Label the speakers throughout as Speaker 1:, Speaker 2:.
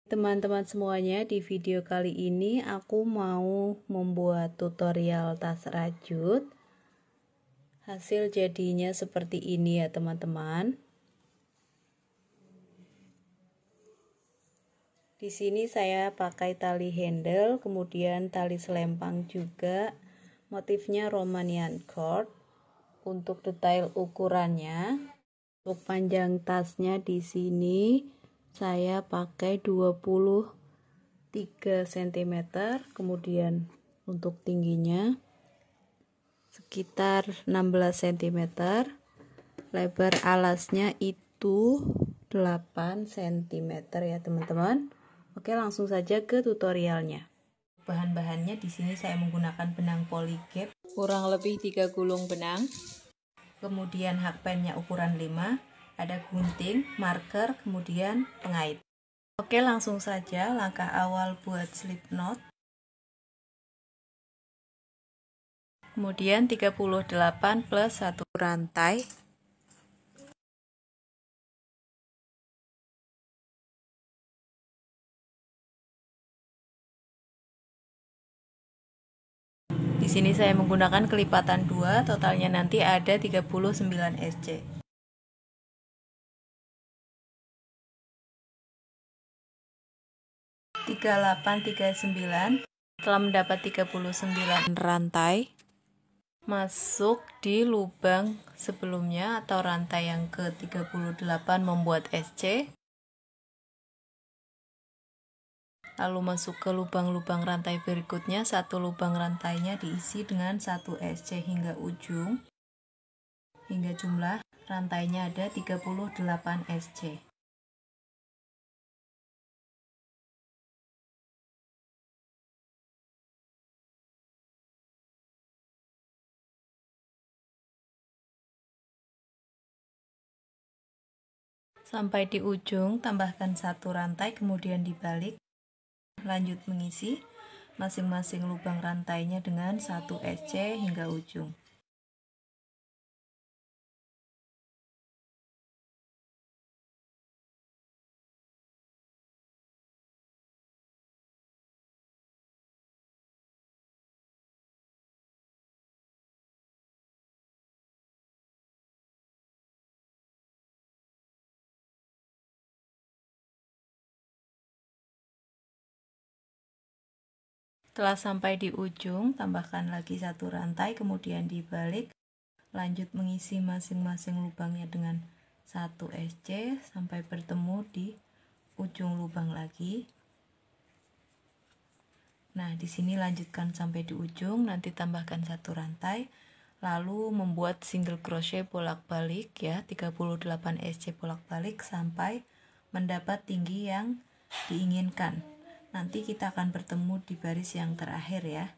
Speaker 1: Teman-teman semuanya, di video kali ini aku mau membuat tutorial tas rajut. Hasil jadinya seperti ini ya teman-teman. Di sini saya pakai tali handle, kemudian tali selempang juga. Motifnya Romanian cord. Untuk detail ukurannya, untuk panjang tasnya di sini saya pakai 23 cm, kemudian untuk tingginya sekitar 16 cm, lebar alasnya itu 8 cm ya teman-teman. Oke, langsung saja ke tutorialnya. Bahan-bahannya di sini saya menggunakan benang polycap kurang lebih 3 gulung benang. Kemudian hakpennya ukuran 5, ada gunting, marker, kemudian pengait. Oke, langsung saja langkah awal buat slip knot. Kemudian 38 plus 1 rantai. Di sini saya menggunakan kelipatan 2, totalnya nanti ada 39 SC. Setelah mendapat 39 rantai, masuk di lubang sebelumnya atau rantai yang ke-38 membuat SC. Lalu masuk ke lubang-lubang rantai berikutnya, satu lubang rantainya diisi dengan 1 SC hingga ujung, hingga jumlah rantainya ada 38 SC. Sampai di ujung, tambahkan 1 rantai, kemudian dibalik. Lanjut mengisi masing-masing lubang rantainya dengan 1 SC hingga ujung. Setelah sampai di ujung, tambahkan lagi 1 rantai, kemudian dibalik. Lanjut mengisi masing-masing lubangnya dengan 1 SC sampai bertemu di ujung lubang lagi. Nah, di sini lanjutkan sampai di ujung, nanti tambahkan 1 rantai, lalu membuat single crochet bolak-balik ya, 38 SC bolak-balik sampai mendapat tinggi yang diinginkan. Nanti kita akan bertemu di baris yang terakhir ya.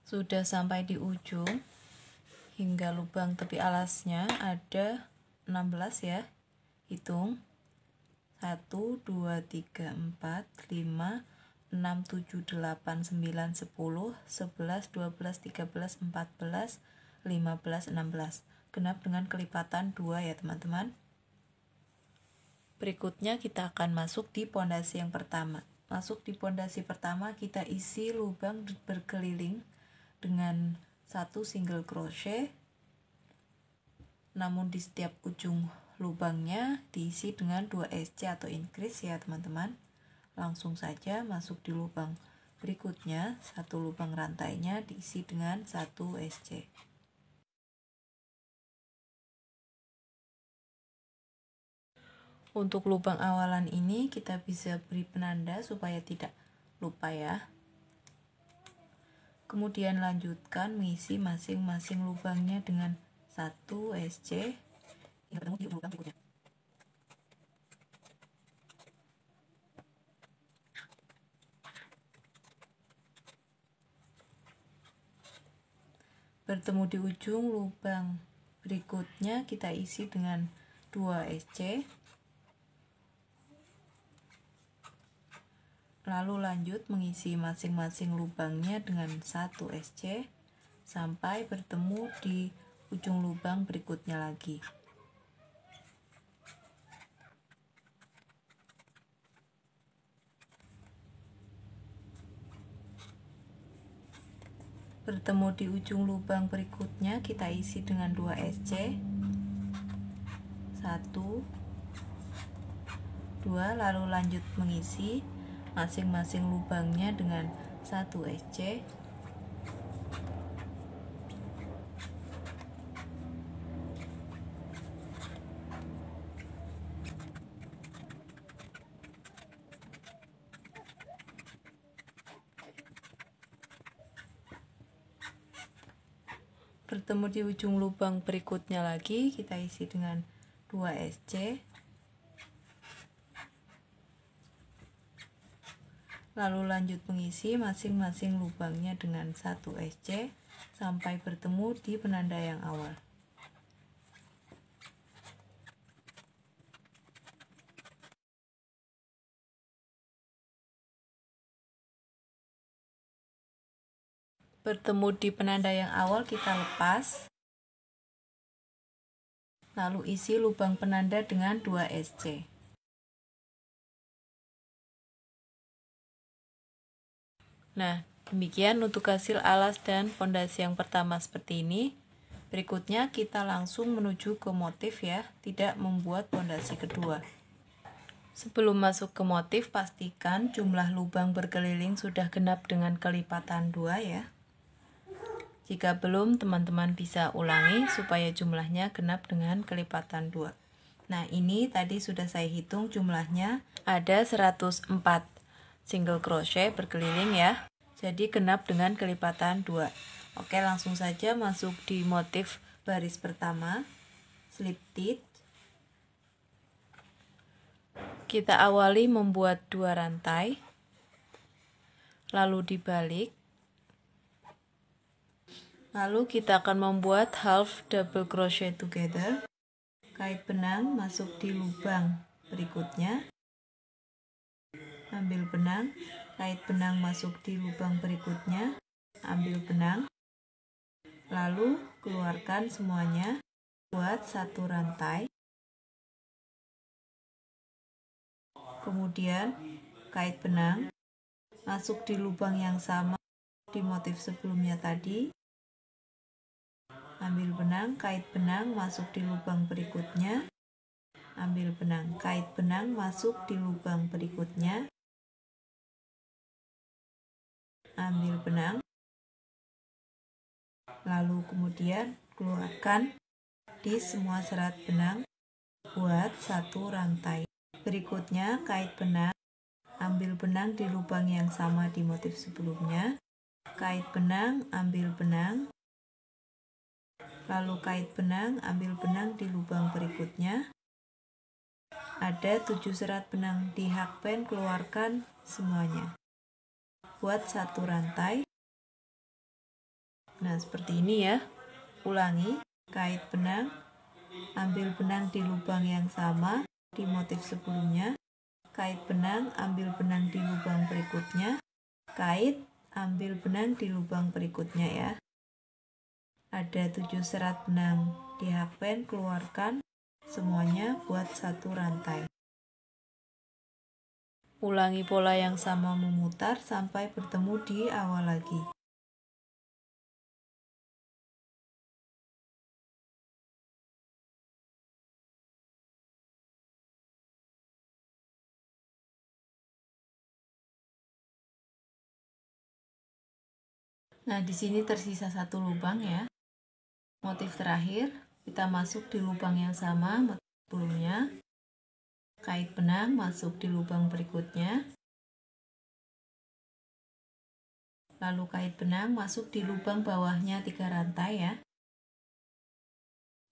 Speaker 1: Sudah sampai di ujung, hingga lubang tepi alasnya ada 16 ya. Hitung 1, 2, 3, 4, 5, 6, 7, 8, 9, 10, 11, 12, 13, 14, 15, 16. Genap dengan kelipatan 2 ya teman-teman. Berikutnya kita akan masuk di pondasi yang pertama. Masuk di pondasi pertama, kita isi lubang berkeliling dengan 1 single crochet. Namun di setiap ujung lubangnya diisi dengan 2 SC atau increase ya teman-teman. Langsung saja masuk di lubang berikutnya, 1 lubang rantainya diisi dengan 1 SC. Untuk lubang awalan ini kita bisa beri penanda supaya tidak lupa ya. Kemudian lanjutkan mengisi masing-masing lubangnya dengan 1 SC hingga bertemu di ujung lubang berikutnya. Bertemu di ujung lubang berikutnya, kita isi dengan 2 SC. Lalu lanjut mengisi masing-masing lubangnya dengan 1 SC sampai bertemu di ujung lubang berikutnya lagi. Bertemu di ujung lubang berikutnya, kita isi dengan 2 SC. 1, 2, lalu lanjut mengisi masing-masing lubangnya dengan 1 SC. Bertemu di ujung lubang berikutnya lagi, kita isi dengan 2 SC. Lalu lanjut mengisi masing-masing lubangnya dengan 1 SC sampai bertemu di penanda yang awal. Bertemu di penanda yang awal, kita lepas. Lalu isi lubang penanda dengan 2 SC. Nah, demikian untuk hasil alas dan fondasi yang pertama seperti ini. Berikutnya kita langsung menuju ke motif ya, tidak membuat fondasi kedua. Sebelum masuk ke motif, pastikan jumlah lubang berkeliling sudah genap dengan kelipatan 2 ya. Jika belum, teman-teman bisa ulangi supaya jumlahnya genap dengan kelipatan 2. Nah, ini tadi sudah saya hitung jumlahnya ada 104 single crochet berkeliling ya. Jadi genap dengan kelipatan 2. Oke, langsung saja masuk di motif baris pertama, slip stitch. Kita awali membuat 2 rantai. Lalu dibalik. Lalu kita akan membuat half double crochet together. Kait benang masuk di lubang berikutnya. Ambil benang, kait benang masuk di lubang berikutnya. Ambil benang. Lalu keluarkan semuanya. Buat 1 rantai. Kemudian kait benang masuk di lubang yang sama di motif sebelumnya tadi. Ambil benang, kait benang masuk di lubang berikutnya. Ambil benang, kait benang masuk di lubang berikutnya. Ambil benang. Lalu kemudian keluarkan di semua serat benang. Buat 1 rantai. Berikutnya kait benang. Ambil benang di lubang yang sama di motif sebelumnya. Kait benang, ambil benang. Lalu kait benang, ambil benang di lubang berikutnya. Ada 7 serat benang di hakpen, keluarkan semuanya. Buat 1 rantai. Nah, seperti ini ya. Ulangi, kait benang, ambil benang di lubang yang sama di motif sebelumnya. Kait benang, ambil benang di lubang berikutnya. Kait, ambil benang di lubang berikutnya ya. Ada 7 serat benang di hakpen, keluarkan semuanya buat 1 rantai. Ulangi pola yang sama memutar sampai bertemu di awal lagi. Nah, di sini tersisa 1 lubang ya. Motif terakhir, kita masuk di lubang yang sama motif sebelumnya. Kait benang masuk di lubang berikutnya. Lalu kait benang masuk di lubang bawahnya 3 rantai ya.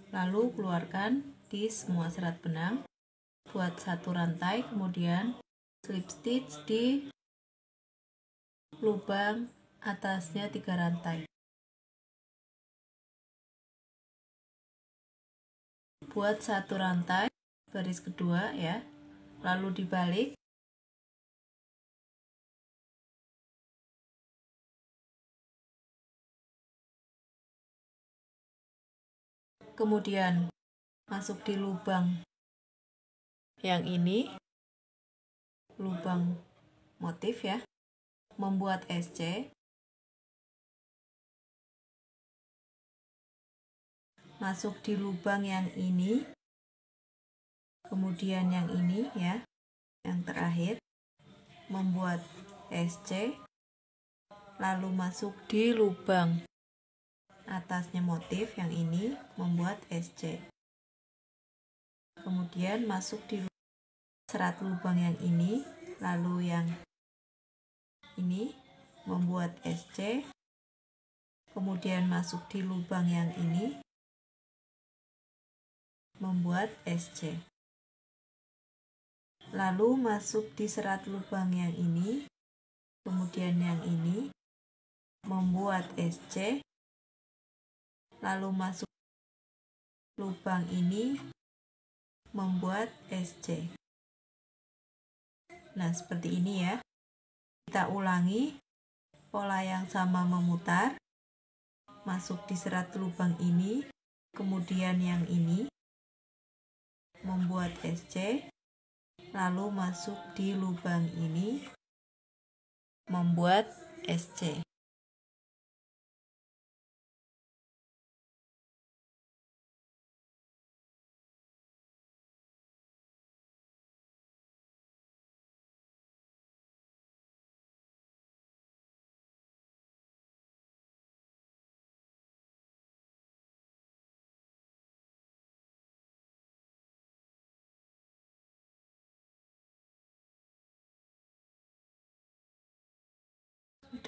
Speaker 1: Lalu keluarkan di semua serat benang. Buat 1 rantai, kemudian slip stitch di lubang atasnya 3 rantai. Buat 1 rantai baris kedua ya, lalu dibalik. Kemudian masuk di lubang yang ini, lubang motif ya, membuat SC. Masuk di lubang yang ini, kemudian yang ini ya, yang terakhir, membuat SC, lalu masuk di lubang atasnya motif yang ini, membuat SC. Kemudian masuk di serat lubang yang ini, lalu yang ini, membuat SC. Kemudian masuk di lubang yang ini, membuat SC. Lalu masuk di serat lubang yang ini, kemudian yang ini, membuat SC. Lalu masuk lubang ini, membuat SC. Nah, seperti ini ya. Kita ulangi pola yang sama, memutar, masuk di serat lubang ini, kemudian yang ini, membuat SC, lalu masuk di lubang ini, membuat SC.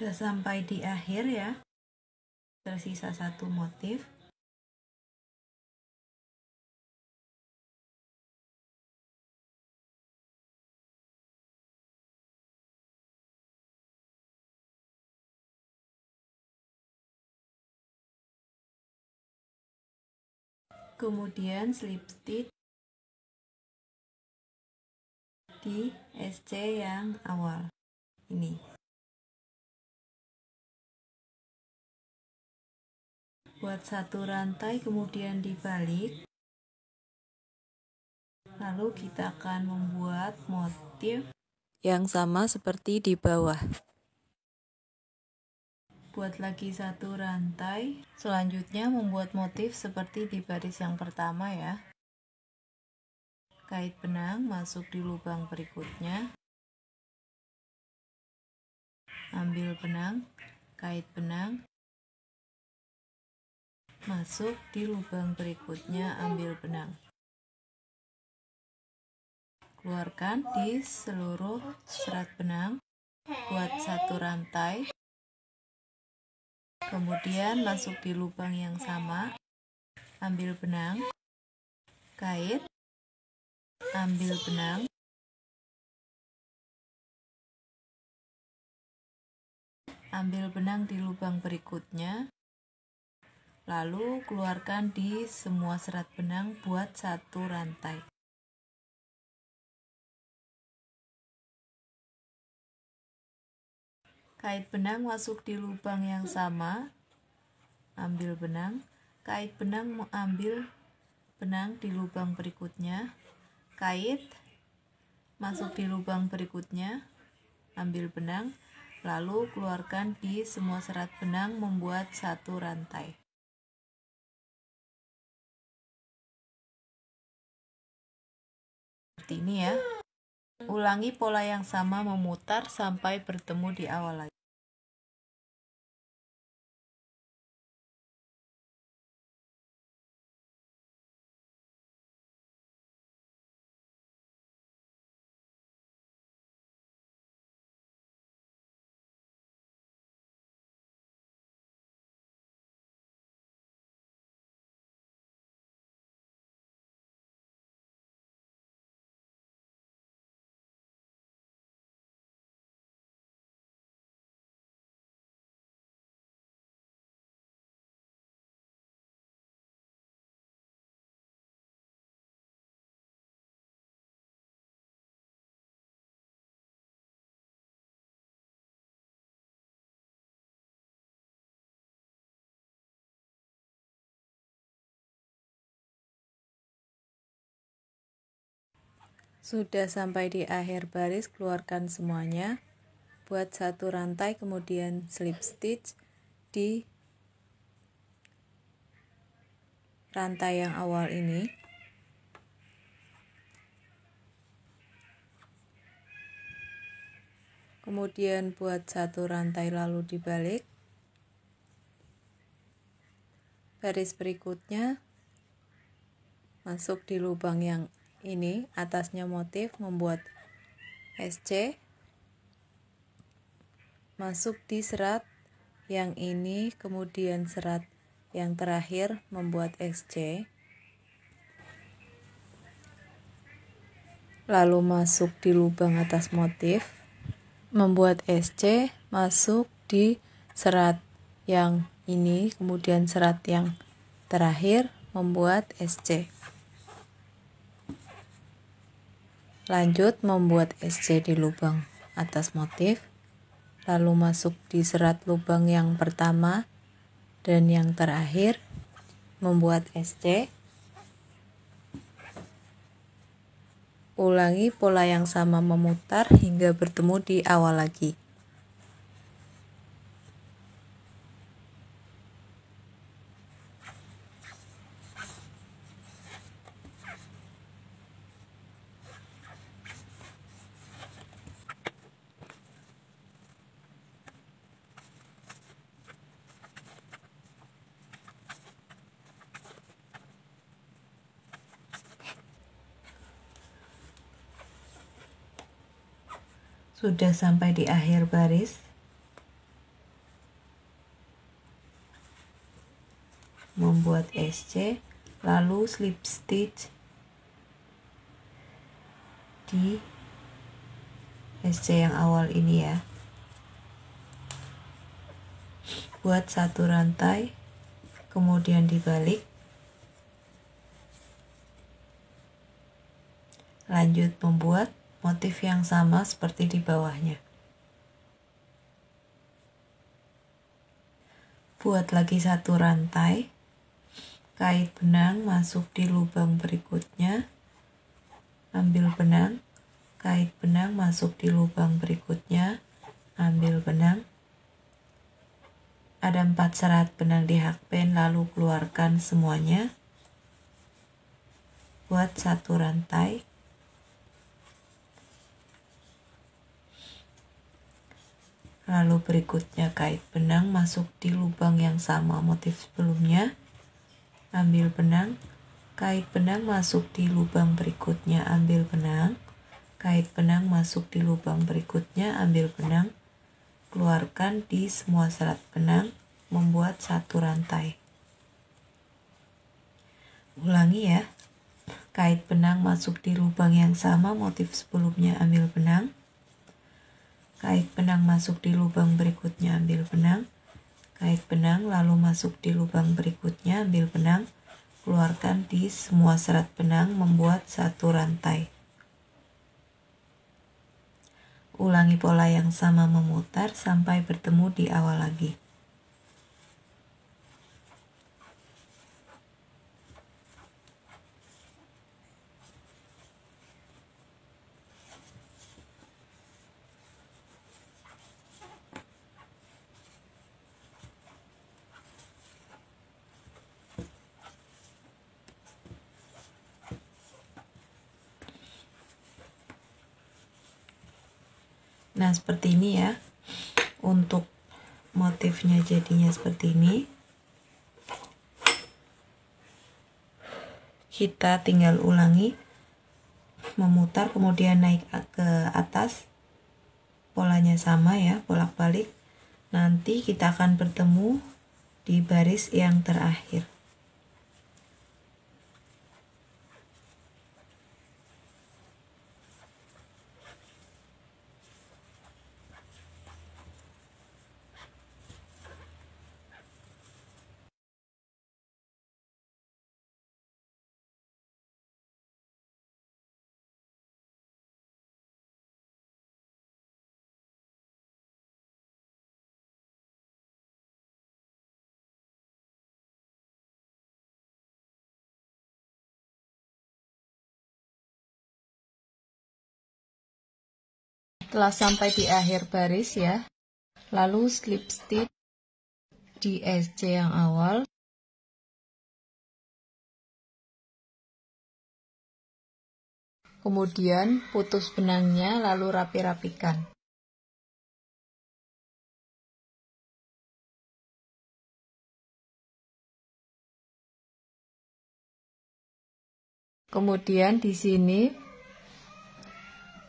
Speaker 1: Sudah sampai di akhir ya, tersisa satu motif. Kemudian slip stitch di SC yang awal ini. Buat satu rantai, kemudian dibalik. Lalu kita akan membuat motif yang sama seperti di bawah. Buat lagi satu rantai. Selanjutnya membuat motif seperti di baris yang pertama ya. Kait benang masuk di lubang berikutnya. Ambil benang, kait benang, masuk di lubang berikutnya, ambil benang. Keluarkan di seluruh serat benang, buat satu rantai. Kemudian masuk di lubang yang sama, ambil benang, kait, ambil benang, ambil benang di lubang berikutnya, lalu keluarkan di semua serat benang buat satu rantai. Kait benang masuk di lubang yang sama, ambil benang, kait benang ambil benang di lubang berikutnya, kait, masuk di lubang berikutnya, ambil benang, lalu keluarkan di semua serat benang membuat satu rantai. Seperti ini ya. Ulangi pola yang sama, memutar sampai bertemu di awal lagi. Sudah sampai di akhir baris, keluarkan semuanya. Buat satu rantai, kemudian slip stitch di rantai yang awal ini. Kemudian buat satu rantai lalu dibalik. Baris berikutnya masuk di lubang yang ini, atasnya motif, membuat SC, masuk di serat yang ini, kemudian serat yang terakhir membuat SC, lalu masuk di lubang atas motif, membuat SC, masuk di serat yang ini, kemudian serat yang terakhir membuat SC. Lanjut membuat SC di lubang atas motif, lalu masuk di serat lubang yang pertama dan yang terakhir, membuat SC. Ulangi pola yang sama memutar hingga bertemu di awal lagi. Sudah sampai di akhir baris, membuat SC, lalu slip stitch di SC yang awal ini ya. Buat satu rantai, kemudian dibalik. Lanjut membuat motif yang sama seperti di bawahnya. Buat lagi satu rantai, kait benang masuk di lubang berikutnya, ambil benang, kait benang masuk di lubang berikutnya, ambil benang. Ada 4 serat benang di hakpen, lalu keluarkan semuanya. Buat satu rantai, lalu berikutnya kait benang masuk di lubang yang sama motif sebelumnya, ambil benang, kait benang masuk di lubang berikutnya, ambil benang, kait benang masuk di lubang berikutnya, ambil benang, keluarkan di semua serat benang, membuat satu rantai. Ulangi ya, kait benang masuk di lubang yang sama motif sebelumnya, ambil benang, kait benang masuk di lubang berikutnya, ambil benang, kait benang lalu masuk di lubang berikutnya, ambil benang, keluarkan di semua serat benang, membuat satu rantai. Ulangi pola yang sama memutar sampai bertemu di awal lagi. Nah, seperti ini ya. Untuk motifnya jadinya seperti ini. Kita tinggal ulangi, memutar kemudian naik ke atas. Polanya sama ya, bolak-balik. Nanti kita akan bertemu di baris yang terakhir. Setelah sampai di akhir baris ya, lalu slip stitch di SC yang awal. Kemudian putus benangnya lalu rapi-rapikan. Kemudian di sini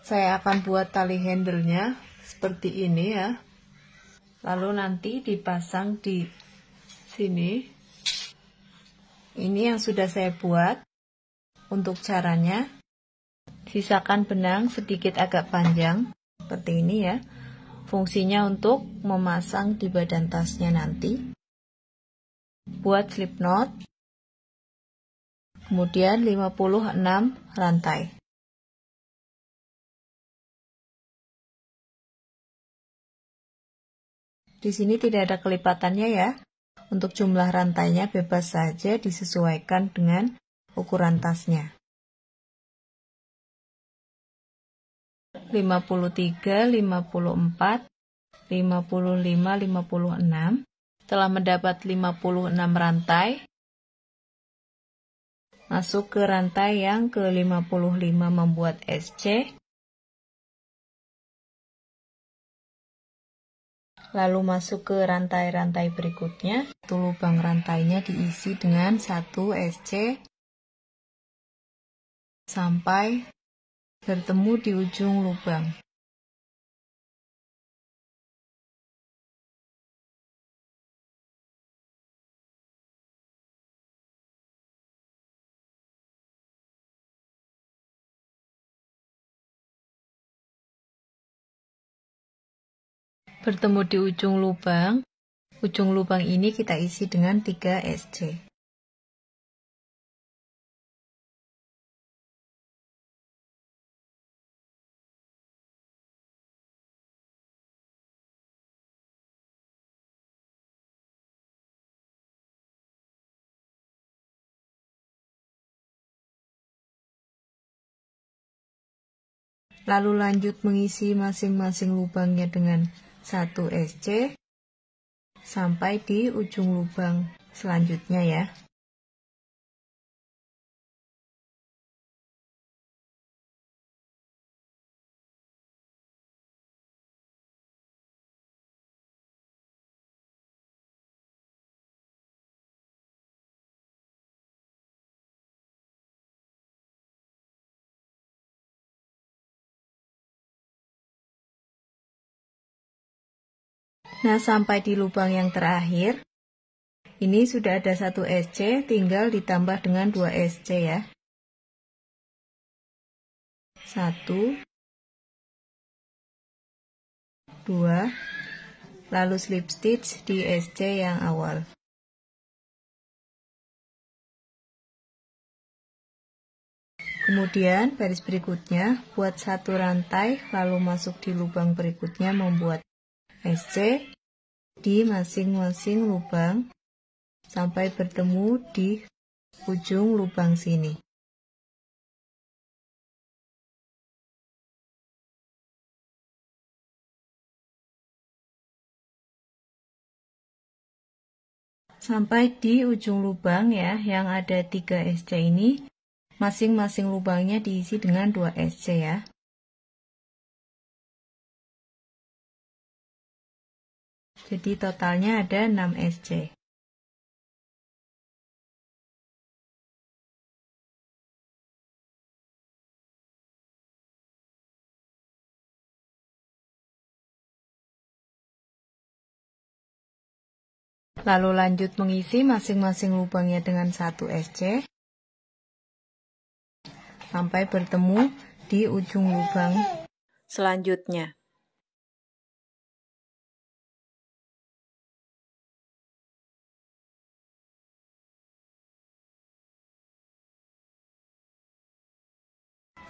Speaker 1: saya akan buat tali handle-nya seperti ini ya. Lalu nanti dipasang di sini. Ini yang sudah saya buat. Untuk caranya, sisakan benang sedikit agak panjang seperti ini ya. Fungsinya untuk memasang di badan tasnya nanti. Buat slip knot. Kemudian 56 rantai. Di sini tidak ada kelipatannya ya. Untuk jumlah rantainya bebas saja disesuaikan dengan ukuran tasnya. 53, 54, 55, 56. Setelah mendapat 56 rantai, masuk ke rantai yang ke-55 membuat SC. Lalu masuk ke rantai-rantai berikutnya. Satu lubang rantainya diisi dengan 1 SC sampai bertemu di ujung lubang. Bertemu di ujung lubang ini kita isi dengan 3 SC. Lalu lanjut mengisi masing-masing lubangnya dengan 1 SC sampai di ujung lubang selanjutnya ya. Nah, sampai di lubang yang terakhir, ini sudah ada 1 SC, tinggal ditambah dengan 2 SC ya. 1, 2, lalu slip stitch di SC yang awal. Kemudian baris berikutnya, buat 1 rantai, lalu masuk di lubang berikutnya membuat SC di masing-masing lubang sampai bertemu di ujung lubang sini. Sampai di ujung lubang ya, yang ada 3 SC ini, masing-masing lubangnya diisi dengan 2 SC ya. Jadi totalnya ada 6 SC. Lalu lanjut mengisi masing-masing lubangnya dengan 1 SC sampai bertemu di ujung lubang selanjutnya.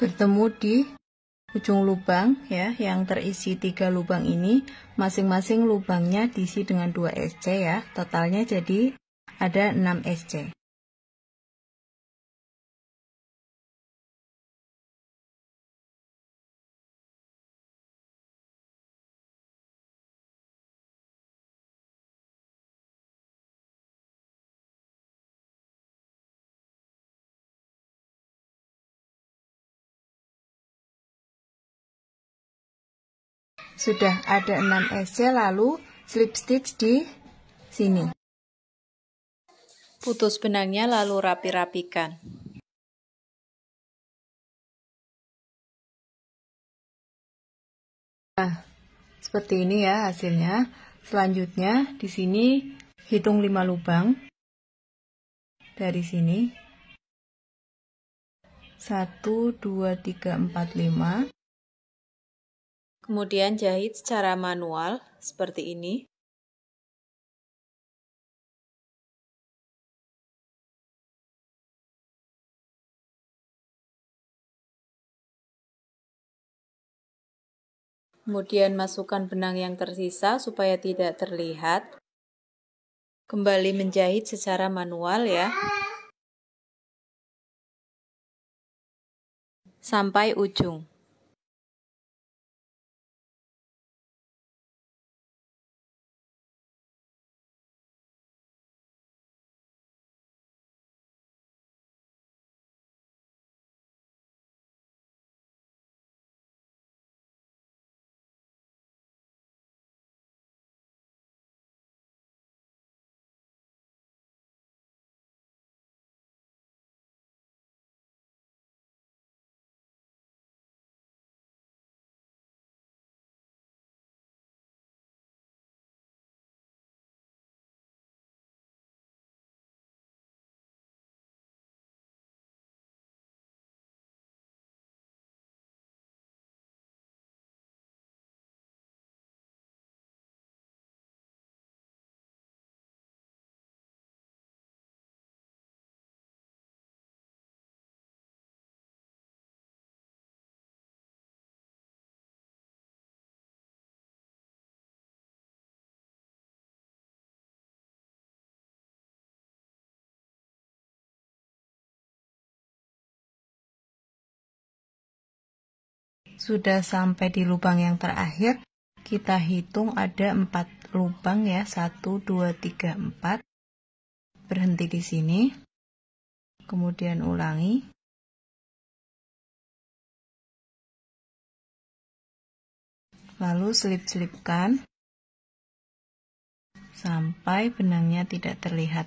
Speaker 1: Bertemu di ujung lubang ya, yang terisi 3 lubang ini, masing-masing lubangnya diisi dengan 2 SC ya, totalnya jadi ada 6 SC. Sudah ada 6 SC, lalu slip stitch di sini. Putus benangnya lalu rapi-rapikan. Nah, seperti ini ya hasilnya. Selanjutnya di sini hitung 5 lubang. Dari sini 1, 2, 3, 4, 5. Kemudian jahit secara manual seperti ini. Kemudian masukkan benang yang tersisa supaya tidak terlihat. Kembali menjahit secara manual ya. Sampai ujung. Sudah sampai di lubang yang terakhir, kita hitung ada 4 lubang ya, 1, 2, 3, 4. Berhenti di sini, kemudian ulangi. Lalu selip-selipkan sampai benangnya tidak terlihat.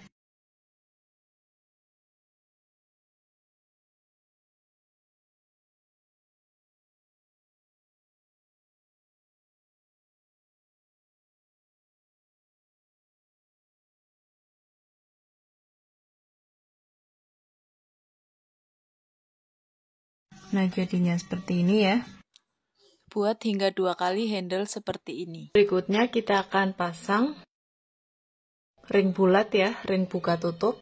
Speaker 1: Nah, jadinya seperti ini ya. Buat hingga 2 kali handle seperti ini. Berikutnya kita akan pasang ring bulat ya, ring buka tutup.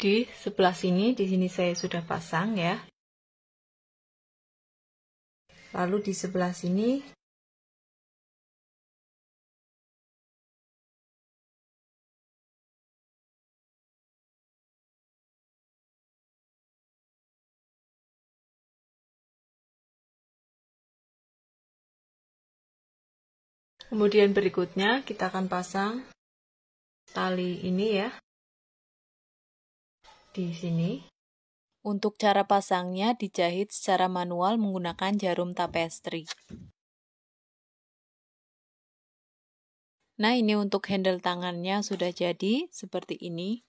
Speaker 1: Di sebelah sini, di sini saya sudah pasang ya. Lalu di sebelah sini kemudian berikutnya kita akan pasang tali ini ya, di sini. Untuk cara pasangnya dijahit secara manual menggunakan jarum tapestri. Nah, ini untuk handle tangannya sudah jadi seperti ini.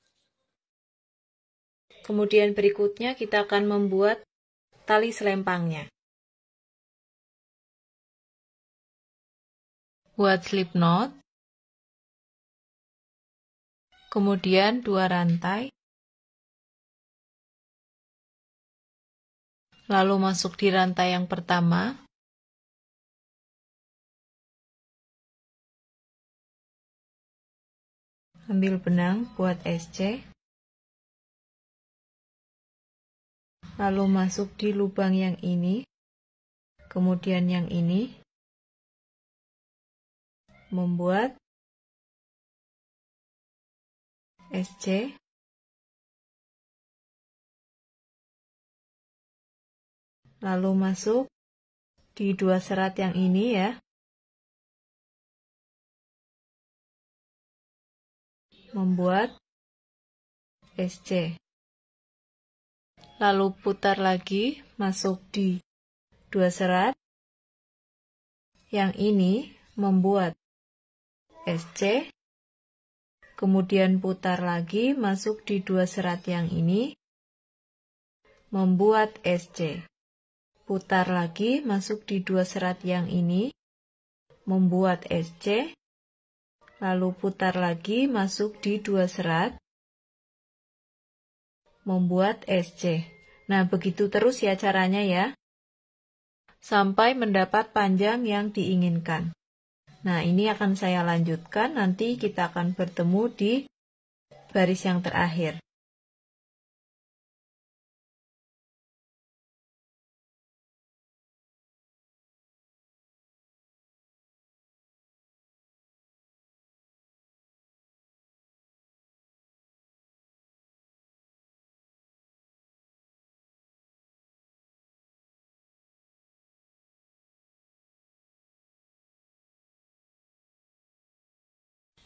Speaker 1: Kemudian berikutnya kita akan membuat tali selempangnya. Buat slip knot. Kemudian 2 rantai. Lalu masuk di rantai yang pertama. Ambil benang buat SC. Lalu masuk di lubang yang ini. Kemudian yang ini. Membuat SC. Lalu masuk di 2 serat yang ini ya. Membuat SC. lalu putar lagi, masuk di 2 serat. Yang ini membuat SC, kemudian putar lagi, masuk di 2 serat yang ini, membuat SC. Putar lagi, masuk di 2 serat yang ini, membuat SC, lalu putar lagi, masuk di 2 serat, membuat SC. Nah, begitu terus ya caranya ya, sampai mendapat panjang yang diinginkan. Nah, ini akan saya lanjutkan, nanti kita akan bertemu di baris yang terakhir.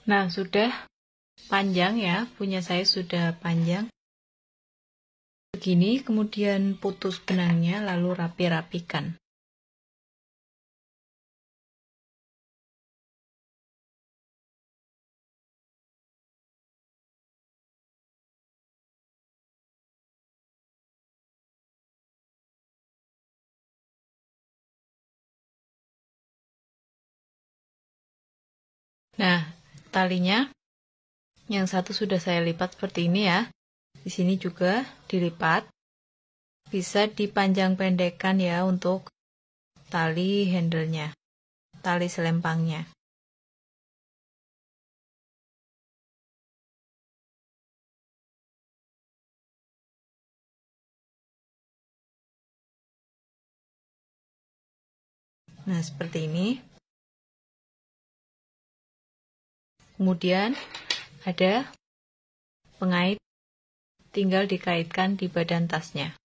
Speaker 1: Nah, sudah panjang ya, punya saya sudah panjang. Begini, kemudian putus benangnya, lalu rapi-rapikan. Nah, talinya yang satu sudah saya lipat seperti ini ya. Di sini juga dilipat. Bisa dipanjang pendekkan ya untuk tali handle-nya, tali selempangnya. Nah, seperti ini. Kemudian ada pengait, tinggal dikaitkan di badan tasnya.